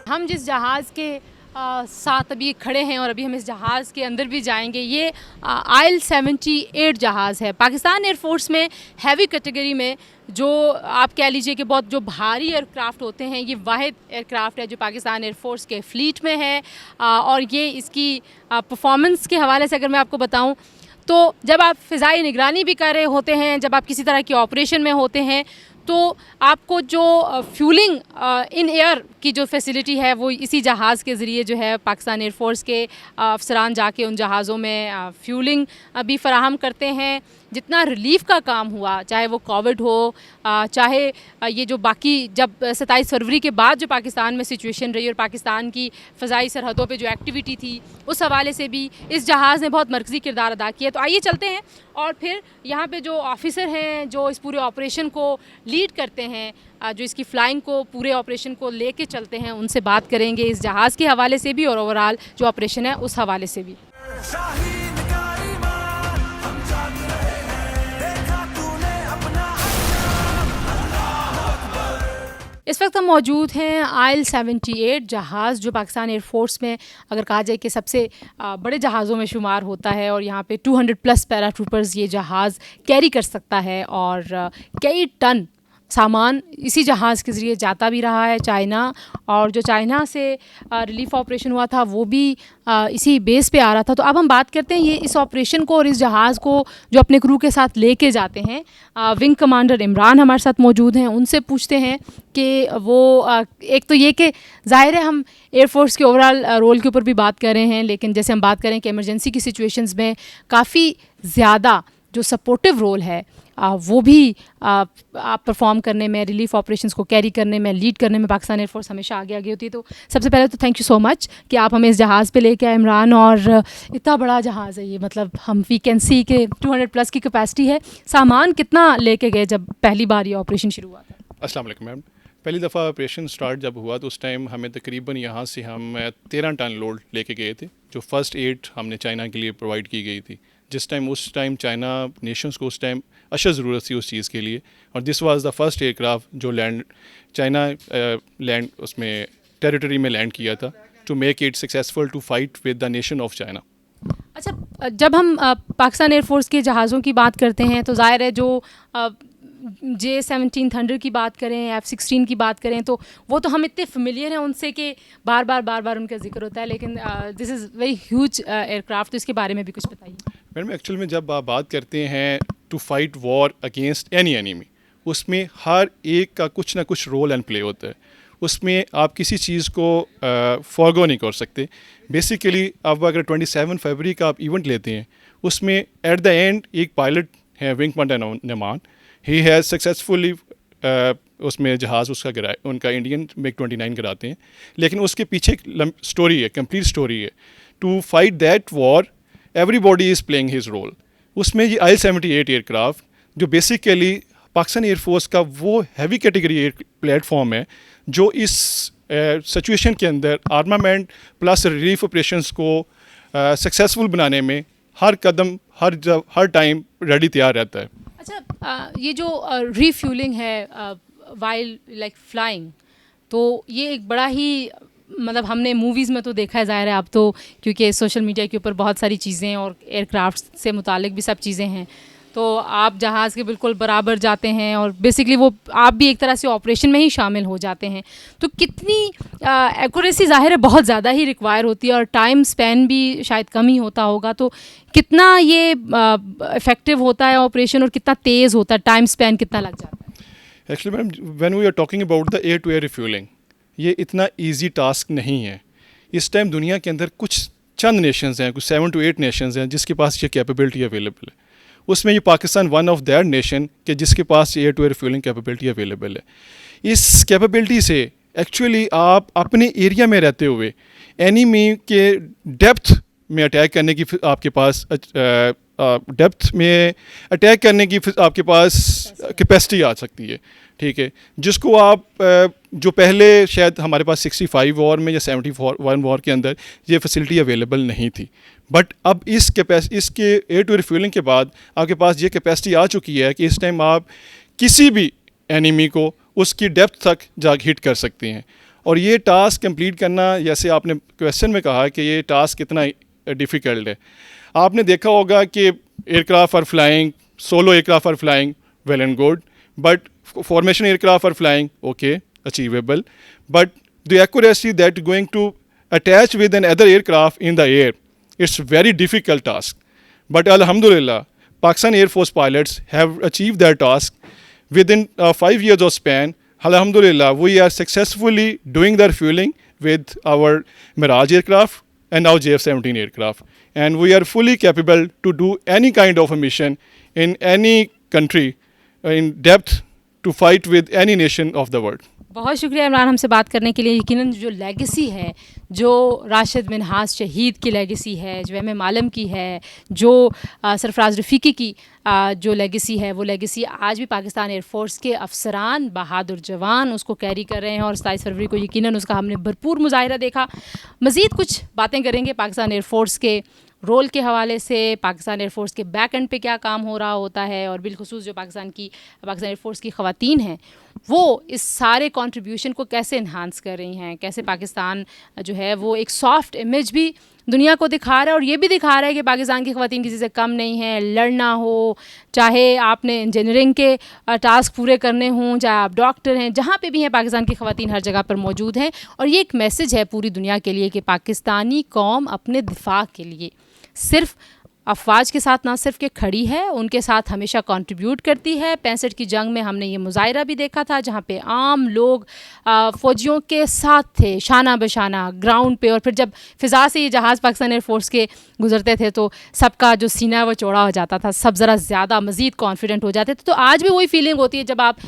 हम जिस जहाज़ के साथ अभी खड़े हैं और अभी हम इस जहाज़ के अंदर भी जाएंगे, ये IL-78 जहाज़ है। पाकिस्तान एयरफोर्स में हैवी कैटेगरी में जो आप कह लीजिए कि बहुत जो भारी एयरक्राफ्ट होते हैं, ये वाहिद एयरक्राफ्ट है जो पाकिस्तान एयरफोर्स के फ्लीट में है। और ये इसकी परफॉर्मेंस के हवाले से अगर मैं आपको बताऊं तो जब आप फ़िज़ाई निगरानी भी कर रहे होते हैं, जब आप किसी तरह के ऑपरेशन में होते हैं, तो आपको जो फ्यूलिंग इन एयर की जो फैसिलिटी है वो इसी जहाज़ के ज़रिए जो है पाकिस्तान एयरफोर्स के अफसरान जाके उन जहाज़ों में फ्यूलिंग भी फ़राहम करते हैं। जितना रिलीफ़ का काम हुआ, चाहे वो कोविड हो, चाहे ये जो बाकी जब 27 फरवरी के बाद जो पाकिस्तान में सिचुएशन रही और पाकिस्तान की फ़ज़ाई सरहदों पे जो एक्टिविटी थी, उस हवाले से भी इस जहाज़ ने बहुत मरकज़ी किरदार अदा किया। तो आइए चलते हैं और फिर यहाँ पे जो ऑफिसर हैं जो इस पूरे ऑपरेशन को लीड करते हैं, जो इसकी फ़्लाइंग को पूरे ऑपरेशन को लेके चलते हैं, उनसे बात करेंगे इस जहाज़ के हवाले से भी और ओवरऑल जो ऑपरेशन है उस हवाले से भी। शाहीन का ईमान हम जाग रहे हैं, देखा तूने अपना अंजाम, अल्लाह अकबर। इस वक्त हम मौजूद हैं IL-78 जहाज़ जो पाकिस्तान एयरफोर्स में अगर कहा जाए कि सबसे बड़े जहाज़ों में शुमार होता है और यहाँ पे 200+ पैराट्रूपर्स ये जहाज़ कैरी कर सकता है और कई टन सामान इसी जहाज़ के ज़रिए जाता भी रहा है चाइना। और जो चाइना से रिलीफ ऑपरेशन हुआ था वो भी इसी बेस पे आ रहा था। तो अब हम बात करते हैं ये इस ऑपरेशन को और इस जहाज़ को जो अपने क्रू के साथ लेके जाते हैं। विंग कमांडर इमरान हमारे साथ मौजूद हैं, उनसे पूछते हैं कि वो एक तो ये कि ज़ाहिर है हम एयरफोर्स के ओवरऑल रोल के ऊपर भी बात कर रहे हैं, लेकिन जैसे हम बात करें कि इमरजेंसी की सिचुएशंस में काफ़ी ज़्यादा जो सपोर्टिव रोल है वो भी आप परफॉर्म करने में, रिलीफ ऑपरेशंस को कैरी करने में, लीड करने में पाकिस्तान एयरफोर्स हमेशा आगे आगे होती है। तो सबसे पहले तो थैंक यू सो मच कि आप हमें इस जहाज़ पे लेके आए इमरान। और इतना बड़ा जहाज़ है ये, मतलब हम वी कैन सी के 200+ की कैपेसिटी है। सामान कितना लेके गए जब पहली बार ये ऑपरेशन शुरू हुआ था? अस्सलाम वालेकुम मैम। पहली दफ़ा ऑपरेशन स्टार्ट जब हुआ तो उस टाइम हमें तकरीबन यहाँ से हम 13 टन लोड लेके गए थे, जो फ़र्स्ट एड हमने चाइना के लिए प्रोवाइड की गई थी। उस टाइम चाइना नेशंस को उस टाइम अशद ज़रूरत थी उस चीज़ के लिए, और this was the first aircraft जो चाइना लैंड उसमें टेरिटरी में लैंड किया था to make it successful to fight with the nation of China. अच्छा, जब हम पाकिस्तान एयरफोर्स के जहाज़ों की बात करते हैं तो ज़ाहिर है जो J-17 थंडर की बात करें, F-16 की बात करें, तो वो तो हम इतने फेमिलियर हैं उनसे कि बार बार उनका जिक्र होता है, लेकिन this is very huge aircraft. तो इसके बारे में भी कुछ बताइए। मैडम एक्चुअल में जब आप बात करते हैं to fight war against any enemy, उसमें हर एक का कुछ ना कुछ रोल एंड प्ले होता है। उसमें आप किसी चीज़ को फॉरगो नहीं कर सकते। बेसिकली अब अगर 27 फरवरी का आप इवेंट लेते हैं, उसमें एट द एंड एक पायलट है wing commander Naman, he has successfully उसमें जहाज़ उसका गिराए, उनका इंडियन MiG-29 गिराते हैं। लेकिन उसके पीछे एक स्टोरी है, कंप्लीट स्टोरी है। To fight that war everybody is playing his role. उसमें ये IL-78 एयरक्राफ्ट जो बेसिकली पाकिस्तान एयरफोर्स का वो हैवी कैटेगरी प्लेटफॉर्म है जो इस सिचुएशन के अंदर आर्मामेंट प्लस रिलीफ ऑपरेशंस को सक्सेसफुल बनाने में हर कदम हर टाइम रेडी तैयार रहता है। अच्छा, ये जो रीफ्यूलिंग है वाइल लाइक फ्लाइंग, तो ये एक बड़ा ही मतलब हमने मूवीज़ में तो देखा है, ज़ाहिर है आप तो क्योंकि सोशल मीडिया के ऊपर बहुत सारी चीज़ें और एयरक्राफ्ट से मुतालिक भी सब चीज़ें हैं, तो आप जहाज़ के बिल्कुल बराबर जाते हैं और बेसिकली वो आप भी एक तरह से ऑपरेशन में ही शामिल हो जाते हैं। तो कितनी एक्यूरेसी ज़ाहिर है बहुत ज़्यादा ही रिक्वायर होती है और टाइम स्पेन भी शायद कम ही होता होगा। तो कितना ये इफ़ेक्टिव होता है ऑपरेशन और कितना तेज़ होता है, टाइम स्पेन कितना लग जाता है? Actually ma'am when we are talking about the air to air refuelling, ये इतना इजी टास्क नहीं है। इस टाइम दुनिया के अंदर कुछ चंद नेशंस हैं, कुछ 7 to 8 नेशंस हैं जिसके पास ये कैपेबिलिटी अवेलेबल है। उसमें ये Pakistan one of that nation के जिसके पास air to air refuelling capability available है। इस कैपेबिलिटी से एक्चुअली आप अपने एरिया में रहते हुए एनिमी के डेप्थ में अटैक करने की आपके पास डेप्थ में अटैक करने की आपके पास कैपेसिटी आ सकती है, ठीक है, जिसको आप जो पहले शायद हमारे पास 65 वॉर में या 71 वॉर के अंदर ये फैसिलिटी अवेलेबल नहीं थी। बट अब इसके एयर टू रिफ्यूलिंग के बाद आपके पास ये कैपेसिटी आ चुकी है कि इस टाइम आप किसी भी एनिमी को उसकी डेप्थ तक जाके हिट कर सकते हैं। और ये टास्क कंप्लीट करना, जैसे आपने क्वेश्चन में कहा कि ये टास्क कितना डिफ़िकल्ट है, आपने देखा होगा कि aircraft are flying, solo aircraft are flying, well and good, but formation aircraft are flying, okay, achievable, but the accuracy that going to attach with another aircraft in the air, it's very difficult task. But alhamdulillah, Pakistan Air Force pilots have achieved their task within 5 years of span. Alhamdulillah, we are successfully doing the refueling with our Mirage aircraft and our JF-17 aircraft. And we are fully capable to do any kind of a mission in any country in depth to fight with any nation of the world. बहुत शुक्रिया इमरान हमसे बात करने के लिए। यकीनन जो legacy है, जो राशिद मिन्हाज शहीद की लेगेसी है, जो एम आलम की है, जो सरफराज रफ़ीकी की जो लेगेसी है, वो लेगेसी आज भी पाकिस्तान एयरफोर्स के अफसरान, बहादुर जवान उसको कैरी कर रहे हैं और 27 फरवरी को यकीनन उसका हमने भरपूर मुजाहिरा देखा। मज़ीद कुछ बातें करेंगे पाकिस्तान एयरफोर्स के रोल के हवाले से, पाकिस्तान एयरफोर्स के बैक एंड पे क्या काम हो रहा होता है और बिलखुसूस जो पाकिस्तान एयरफोर्स की ख़वातीन हैं वो इस सारे कंट्रीब्यूशन को कैसे इन्हांस कर रही हैं, कैसे पाकिस्तान जो है वो एक सॉफ्ट इमेज भी दुनिया को दिखा रहा है और ये भी दिखा रहा है कि पाकिस्तान की ख़वातीन किसी से कम नहीं है। लड़ना हो, चाहे आपने इंजीनियरिंग के टास्क पूरे करने हों, चाहे आप डॉक्टर हैं, जहाँ पे भी हैं पाकिस्तान की ख़वातीन हर जगह पर मौजूद हैं। और ये एक मैसेज है पूरी दुनिया के लिए कि पाकिस्तानी कौम अपने दिफा के लिए सिर्फ अफवाज के साथ ना सिर्फ के खड़ी है, उनके साथ हमेशा कंट्रीब्यूट करती है। 65 की जंग में हमने ये मुजाहिरा भी देखा था जहाँ पे आम लोग फ़ौजियों के साथ थे, शाना बशाना ग्राउंड पे, और फिर जब फ़िज़ा से ये जहाज़ पाकिस्तान एयरफोर्स के गुजरते थे तो सबका जो सीना है वो चौड़ा हो जाता था, सब ज़रा ज़्यादा मज़ीद कॉन्फिडेंट हो जाते थे। तो आज भी वही फीलिंग होती है जब आप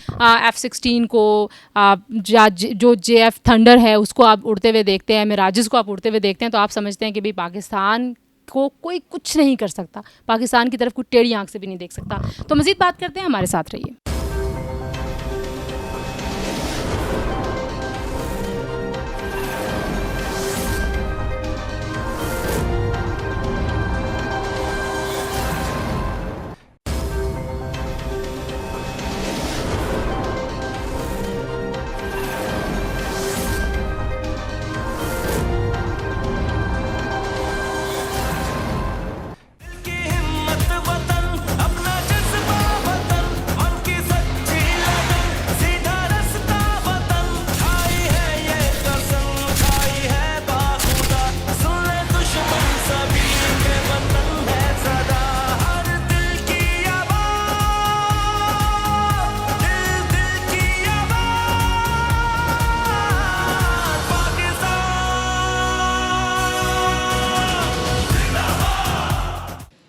F-16 को जो JF थंडर है उसको आप उड़ते हुए देखते हैं, मिराजेस को आप उड़ते हुए देखते हैं, तो आप समझते हैं कि भाई पाकिस्तान को कोई कुछ नहीं कर सकता, पाकिस्तान की तरफ कोई टेढ़ी आंख से भी नहीं देख सकता। तो मज़ीद बात करते हैं, हमारे साथ रहिए।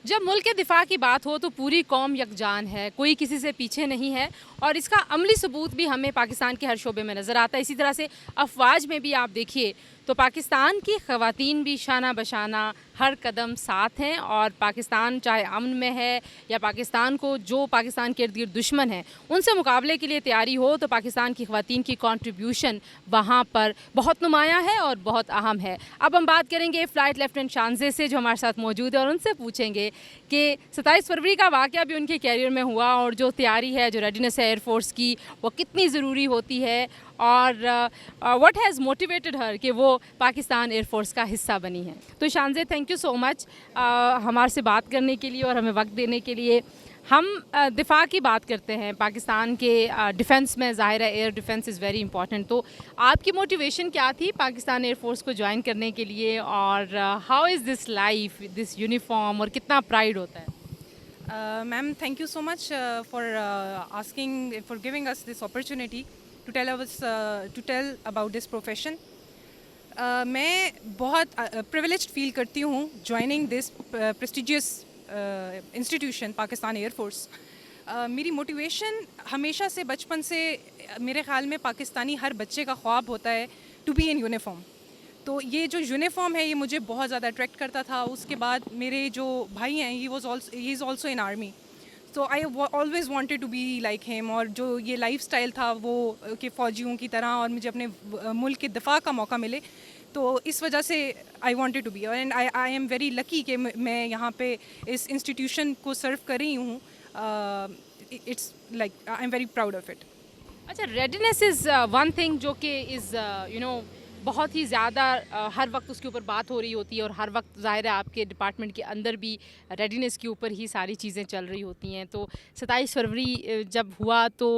जब मुल्क के दिफा की बात हो तो पूरी कौम यकजान है, कोई किसी से पीछे नहीं है और इसका अमली सबूत भी हमें पाकिस्तान के हर शोबे में नज़र आता है। इसी तरह से अफवाज में भी आप देखिए तो पाकिस्तान की ख़वातीन भी शाना बशाना हर कदम साथ हैं और पाकिस्तान चाहे अमन में है या पाकिस्तान को जो पाकिस्तान के इर्द गिर्द दुश्मन हैं उनसे मुकाबले के लिए तैयारी हो तो पाकिस्तान की ख़वातीन की कंट्रीब्यूशन वहाँ पर बहुत नुमायाँ है और बहुत अहम है। अब हम बात करेंगे फ़्लाइट लेफ्टिनेंट शानज़े से जो हमारे साथ मौजूद है और उनसे पूछेंगे कि 27 फरवरी का वाक़या भी उनके कैरियर में हुआ और जो तैयारी है, जो रेडीनेस है एयरफोर्स की, वो कितनी ज़रूरी होती है और व्हाट हैज़ मोटिवेटेड हर कि वो पाकिस्तान एयरफोर्स का हिस्सा बनी है। तो शानज़े, थैंक यू सो मच हमारे से बात करने के लिए और हमें वक्त देने के लिए। हम दिफा की बात करते हैं पाकिस्तान के डिफेंस में, ज़ाहिर है air defence is very important. तो आपकी मोटिवेशन क्या थी पाकिस्तान एयरफोर्स को ज्वाइन करने के लिए, और how is this life, this uniform, और कितना प्राइड होता है? Ma'am, thank you so much for giving us this opportunity to tell about this profession. मैं बहुत privileged feel करती हूँ joining this prestigious institution, Pakistan air force. मेरी मोटिवेशन हमेशा से, बचपन से मेरे ख़्याल में पाकिस्तानी हर बच्चे का ख्वाब होता है टू बी इन यूनिफॉर्म। तो ये जो यूनिफॉर्म है ये मुझे बहुत ज़्यादा अट्रैक्ट करता था। उसके बाद मेरे जो भाई हैं he is also in army, तो I always wanted to be like him. और जो ये लाइफस्टाइल था वो कि फ़ौजियों की तरह, और मुझे अपने मुल्क के दिफा का मौका मिले, तो इस वजह से I wanted to be. And I am very lucky कि मैं यहाँ पे इस इंस्टीट्यूशन को सर्व कर रही हूँ। It's like I am very proud of it. अच्छा, रेडीनेस इज़ वन थिंग जो कि इज़ यू नो बहुत ही ज़्यादा हर वक्त उसके ऊपर बात हो रही होती है, और हर वक्त ज़ाहिर है आपके डिपार्टमेंट के अंदर भी रेडीनेस के ऊपर ही सारी चीज़ें चल रही होती हैं। तो 27 फरवरी जब हुआ तो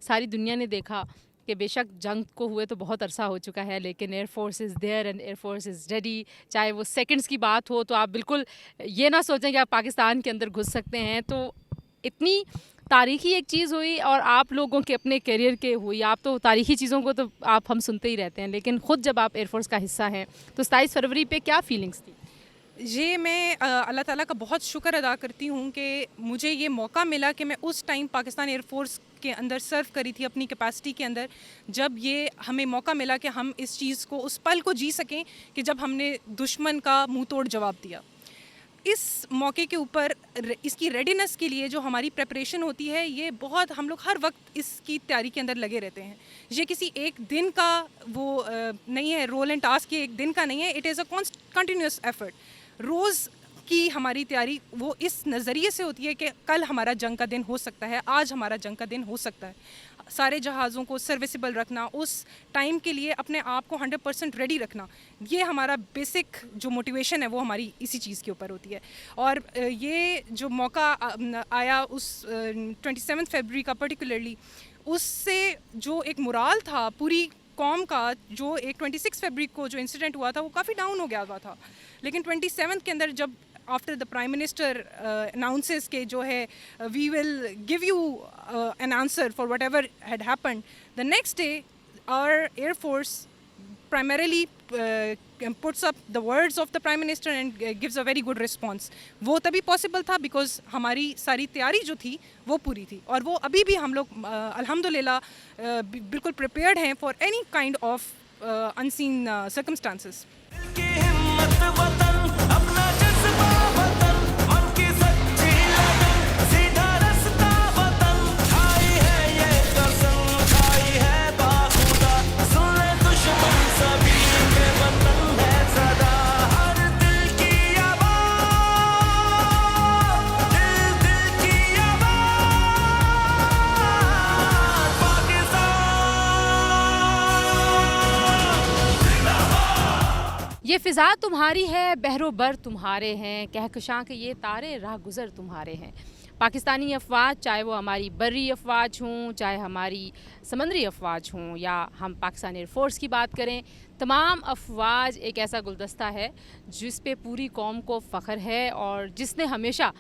सारी दुनिया ने देखा कि बेशक जंग को हुए तो बहुत अरसा हो चुका है, लेकिन air force is there and air force is ready. चाहे वो सेकंड्स की बात हो, तो आप बिल्कुल ये ना सोचें कि आप पाकिस्तान के अंदर घुस सकते हैं। तो इतनी तारीख़ी एक चीज़ हुई, और आप लोगों के अपने करियर के हुई। आप तो तारीख़ी चीज़ों को तो हम सुनते ही रहते हैं, लेकिन ख़ुद जब आप एयरफोर्स का हिस्सा हैं तो 27 फरवरी पे क्या फीलिंग्स थी? ये मैं अल्लाह ताला का बहुत शुक्र अदा करती हूँ कि मुझे ये मौका मिला कि मैं उस टाइम पाकिस्तान एयरफोर्स के अंदर सर्व करी थी अपनी कैपेसिटी के अंदर, जब ये हमें मौका मिला कि हम इस चीज़ को, उस पल को जी सकें कि जब हमने दुश्मन का मुंह तोड़ जवाब दिया। इस मौके के ऊपर इसकी रेडीनेस के लिए जो हमारी प्रेपरेशन होती है, ये बहुत, हम लोग हर वक्त इसकी तैयारी के अंदर लगे रहते हैं। ये किसी एक दिन का वो नहीं है, रोल एंड टास्क ये एक दिन का नहीं है, it is a continuous effort. रोज़ की हमारी तैयारी वो इस नज़रिए से होती है कि कल हमारा जंग का दिन हो सकता है, आज हमारा जंग का दिन हो सकता है। सारे जहाज़ों को सर्विसेबल रखना, उस टाइम के लिए अपने आप को 100% रेडी रखना, ये हमारा बेसिक जो मोटिवेशन है वो हमारी इसी चीज़ के ऊपर होती है। और ये जो मौका आया उस 27 फरवरी का पर्टिकुलरली, उससे जो एक मोराल था पूरी कौम का, जो एक 26 फरवरी को जो इंसिडेंट हुआ था वो काफ़ी डाउन हो गया हुआ था, लेकिन 27 के अंदर जब after the prime minister announces के जो है we will give you an answer for whatever had happened, the next day our air force primarily puts up the words of the Prime Minister and gives a very good response. वो तभी possible था because हमारी सारी तैयारी जो थी वो पूरी थी, और वो अभी भी हम लोग अल्हम्दुलिल्लाह बिल्कुल prepared हैं for any kind of unseen circumstances. ये फ़िज़ा तुम्हारी है, बहरोबर तुम्हारे हैं, कहकशां के ये तारे राह गुज़र तुम्हारे हैं। पाकिस्तानी अफ़वाज, चाहे वो हमारी बर्री अफ़वाज हों, चाहे हमारी समंदरी अफ़वाज हों, या हम पाकिस्तान एयरफोर्स की बात करें, तमाम अफ़वाज एक ऐसा गुलदस्ता है जिस पे पूरी कौम को फ़ख्र है, और जिसने हमेशा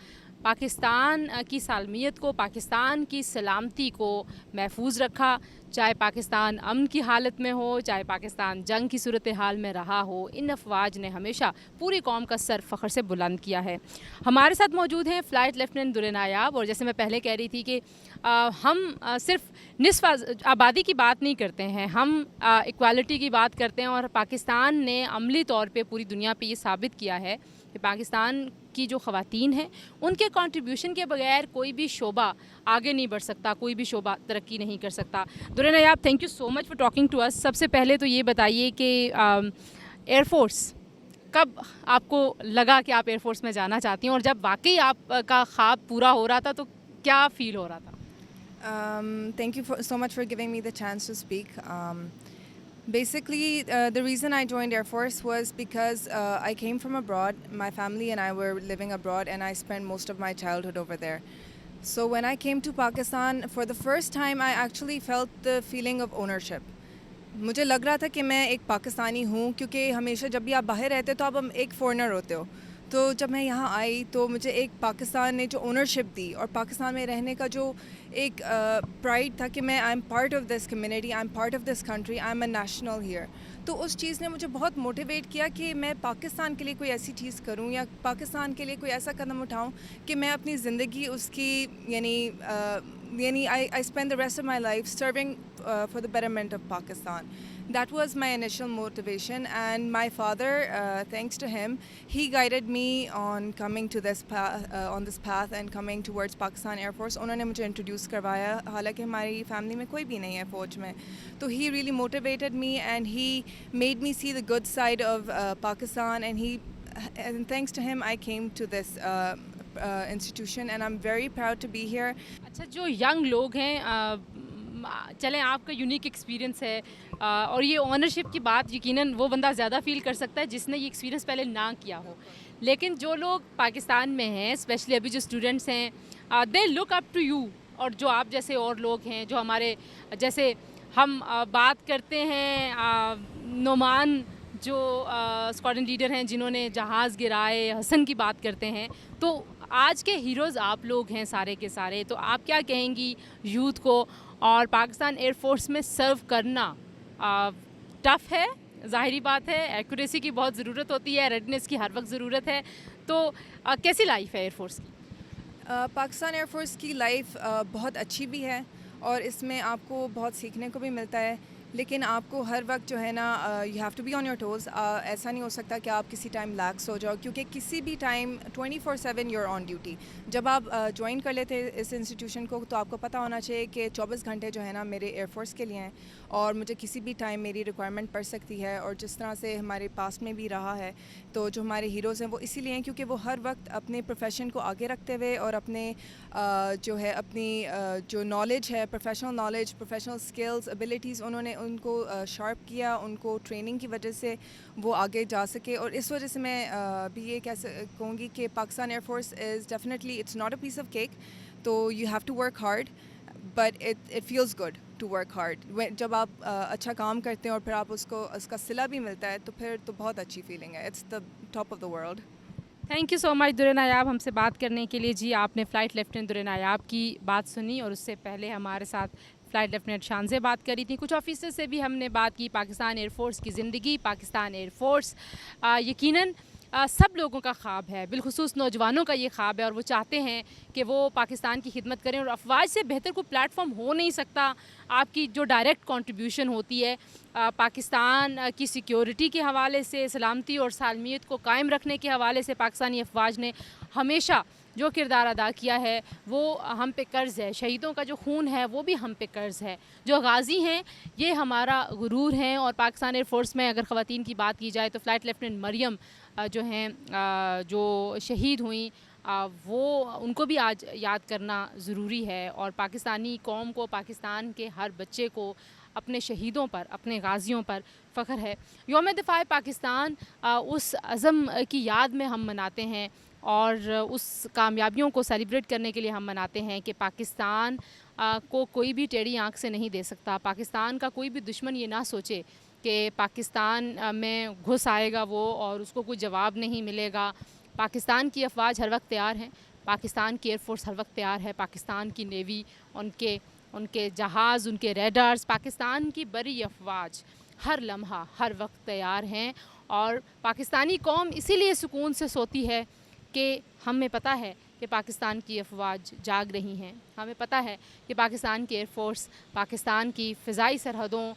पाकिस्तान की सालमियत को, पाकिस्तान की सलामती को महफूज रखा। चाहे पाकिस्तान अमन की हालत में हो, चाहे पाकिस्तान जंग की सूरत हाल में रहा हो, इन अफवाज ने हमेशा पूरी कौम का सर फ़ख्र से बुलंद किया है। हमारे साथ मौजूद हैं फ़्लाइट लेफ्टिनेंट दुर्र नायाब। और जैसे मैं पहले कह रही थी कि हम सिर्फ निस्फ़ आबादी की बात नहीं करते हैं, हम इक्वालिटी की बात करते हैं। और पाकिस्तान ने अमली तौर पे पूरी दुनिया पे ये साबित किया है कि पाकिस्तान की जो ख़वातीन हैं उनके कंट्रीब्यूशन के बगैर कोई भी शोबा आगे नहीं बढ़ सकता, कोई भी शोबा तरक्की नहीं कर सकता। Durr Nayab, thank you so much for talking to us. सबसे पहले तो ये बताइए कि एयरफोर्स कब आपको लगा कि आप एयरफोर्स में जाना चाहती हैं, और जब वाकई आपका ख्वाब पूरा हो रहा था तो क्या फ़ील हो रहा था? Thank you so much for giving me the chance to speak. Basically, the reason I joined Air Force was because I came from abroad. My family and I were living abroad, and I spent most of my childhood over there. So when I came to Pakistan, for the first time, I actually felt the feeling of ownership. मुझे लग रहा था कि मैं एक पाकिस्तानी हूँ, क्योंकि हमेशा जब भी आप बाहर रहते हो तो आप एक फ़ॉरेनर होते हो। तो जब मैं यहाँ आई तो मुझे एक पाकिस्तान ने जो ओनरशिप दी और पाकिस्तान में रहने का जो एक प्राइड था कि मैं I am part of this community, I am part of this country, I am a national here. तो उस चीज़ ने मुझे बहुत मोटिवेट किया कि मैं पाकिस्तान के लिए कोई ऐसी चीज़ करूं या पाकिस्तान के लिए कोई ऐसा कदम उठाऊं कि मैं अपनी ज़िंदगी उसकी यानी I spend the rest of my life serving for the betterment of Pakistan. That was my initial motivation, and my father, thanks to him, he guided me on coming to this path and coming towards Pakistan Air Force. उन्होंने मुझे introduce करवाया, हालांकि हमारी family में कोई भी नहीं है फौज में, तो he really motivated me and he made me see the good side of Pakistan, and thanks to him I came to this institution and I'm very proud to be here. अच्छा, जो यंग लोग हैं, चलें आपका unique experience है और ये ownership की बात यकीनन वो बंदा ज़्यादा फील कर सकता है जिसने ये एक्सपीरियंस पहले ना किया हो। लेकिन जो लोग पाकिस्तान में हैं, स्पेशली अभी जो स्टूडेंट्स हैं, they look up to you, और जो आप जैसे और लोग हैं, जो हमारे जैसे हम बात करते हैं नोमान जो स्क्वाड्रन लीडर हैं जिन्होंने जहाज़ गिराए, हसन की बात करते हैं, तो आज के हीरोज़ आप लोग हैं सारे के सारे। तो आप क्या कहेंगी यूथ को? और पाकिस्तान एयर फोर्स में सर्व करना टफ़ है, ज़ाहिरी बात है, एक्यूरेसी की बहुत ज़रूरत होती है, रेडनेस की हर वक्त ज़रूरत है। तो कैसी लाइफ है एयर फोर्स की? पाकिस्तान एयर फोर्स की लाइफ बहुत अच्छी भी है और इसमें आपको बहुत सीखने को भी मिलता है, लेकिन आपको हर वक्त जो है ना you have to be on your toes. ऐसा नहीं हो सकता कि आप किसी टाइम लैक्स हो जाओ, क्योंकि किसी भी टाइम 24/7 यूर ऑन ड्यूटी। जब आप ज्वाइन कर लेते इस इंस्टीट्यूशन को तो आपको पता होना चाहिए कि 24 घंटे जो है ना मेरे एयरफोर्स के लिए हैं और मुझे किसी भी टाइम मेरी रिक्वायरमेंट पड़ सकती है। और जिस तरह से हमारे पास में भी रहा है, तो जो हमारे हीरोज़ हैं वो इसीलिए हैं क्योंकि वो हर वक्त अपने प्रोफेशन को आगे रखते हुए और अपने जो है अपनी जो नॉलेज है, professional knowledge, professional skills, abilities, उन्होंने उनको शार्प किया, उनको ट्रेनिंग की वजह से वो आगे जा सके। और इस वजह से मैं भी ये कहूँगी कि Pakistan air force is definitely it's not a piece of cake. तो you have to work hard, but it feels good to work hard. जब आप अच्छा काम करते हैं और फिर आप उसका सिला भी मिलता है तो फिर तो बहुत अच्छी फीलिंग है। It's the top of the world. Thank you so much Durr Nayab हमसे बात करने के लिए। जी, आपने फ़्लाइट लेफ्टिनेंट दुर्र नायाब की बात सुनी और उससे पहले हमारे साथ फ़्लाइट लेफ्टिनेंट शान से बात करी थी। कुछ ऑफिसर से भी हमने बात की। पाकिस्तान एयर फोर्स की ज़िंदगी, पाकिस्तान एयर फोर्स यकीनन सब लोगों का ख्वाब है, बिलखुसूस नौजवानों का ये ख्वाब है और वो चाहते हैं कि वो पाकिस्तान की खिदमत करें। और अफवाज से बेहतर कोई प्लेटफॉर्म हो नहीं सकता। आपकी जो डायरेक्ट कंट्रीब्यूशन होती है पाकिस्तान की सिक्योरिटी के हवाले से, सलामती और सालमियत को कायम रखने के हवाले से पाकिस्तानी अफवाज ने हमेशा जो किरदार अदा किया है वो हम पे कर्ज़ है। शहीदों का जो खून है वो भी हम पे कर्ज़ है। जो गाज़ी हैं ये हमारा गुरूर हैं। और पाकिस्तान एयर फोर्स में अगर ख़वातीन की बात की जाए तो फ़्लाइट लेफ्टिनेंट मरियम जो हैं जो शहीद हुई, वो उनको भी आज याद करना ज़रूरी है। और पाकिस्तानी कौम को, पाकिस्तान के हर बच्चे को अपने शहीदों पर, अपने गाज़ियों पर फ़ख्र है। यौम दिफ़ाए पाकिस्तान उस अज़म की याद में हम मनाते हैं और उस कामयाबियों को सेलिब्रेट करने के लिए हम मनाते हैं कि पाकिस्तान को कोई भी टेढ़ी आँख से नहीं दे सकता। पाकिस्तान का कोई भी दुश्मन ये ना सोचे कि पाकिस्तान में घुस आएगा वो और उसको कोई जवाब नहीं मिलेगा। पाकिस्तान की अफवाज हर वक्त तैयार हैं, पाकिस्तान की एयरफोर्स हर वक्त तैयार है, पाकिस्तान की नेवी, उनके जहाज़, उनके रेडार्स, पाकिस्तान की बड़ी अफवाज हर लम्हा हर वक्त तैयार हैं। और पाकिस्तानी कौम इसीलिए सुकून से सोती है कि हमें पता है कि पाकिस्तान की अफवाज जाग रही हैं। हमें पता है कि पाकिस्तान की एयरफोर्स पाकिस्तान की फ़िज़ाई सरहदों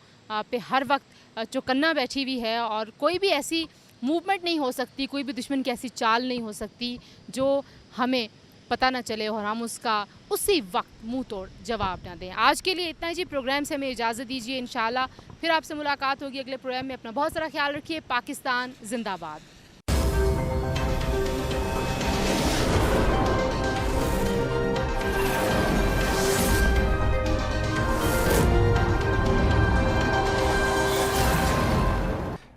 पे हर वक्त चौकन्ना बैठी हुई है और कोई भी ऐसी मूवमेंट नहीं हो सकती, कोई भी दुश्मन की ऐसी चाल नहीं हो सकती जो हमें पता ना चले और हम उसका उसी वक्त मुंह तोड़ जवाब ना दें। आज के लिए इतना ही जी। प्रोग्राम से हमें इजाज़त दीजिए। इंशाल्लाह फिर आपसे मुलाकात होगी अगले प्रोग्राम में। अपना बहुत सारा ख्याल रखिए। पाकिस्तान जिंदाबाद।